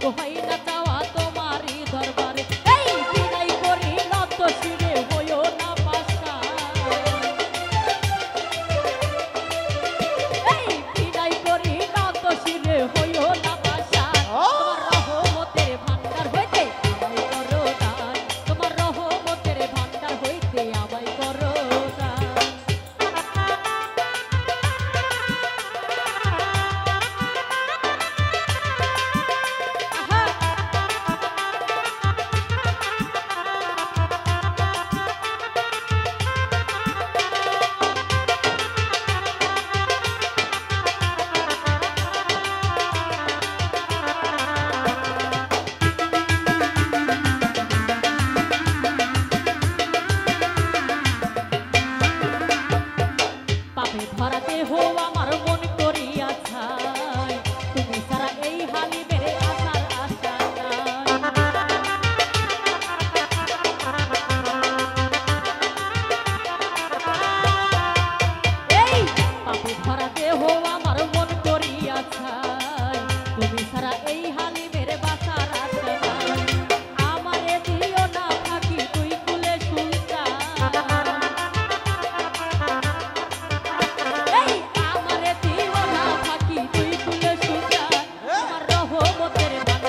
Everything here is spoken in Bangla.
দিব হয় না চাওয়া তোমারই দরবারে এই বিদায় করি নত শিরে হইও না পাশা এই বিদায় করি নত শিরে হইও না পাশা তোমার রহমতের ভান্ডার হইতে আমায় করো দান তোমার রহমতের ভান্ডার হইতে আমায় করো দান পাপে ধরা দেহ আমার মন করিয়া ছাই তুমি সারা এই হালি মেরে আসার আশা নাই এই পাপে ধরা দেহ আমার মন করিয়া ছাই তুমি সারা এই হালি মেরে বাসার আশা নাই আমারে দিও না থাকি তুই কুলে সুলতান এই আমারে দিও না থাকি তুই কুলে সুলতান তোমার রহমতের ভান্ডার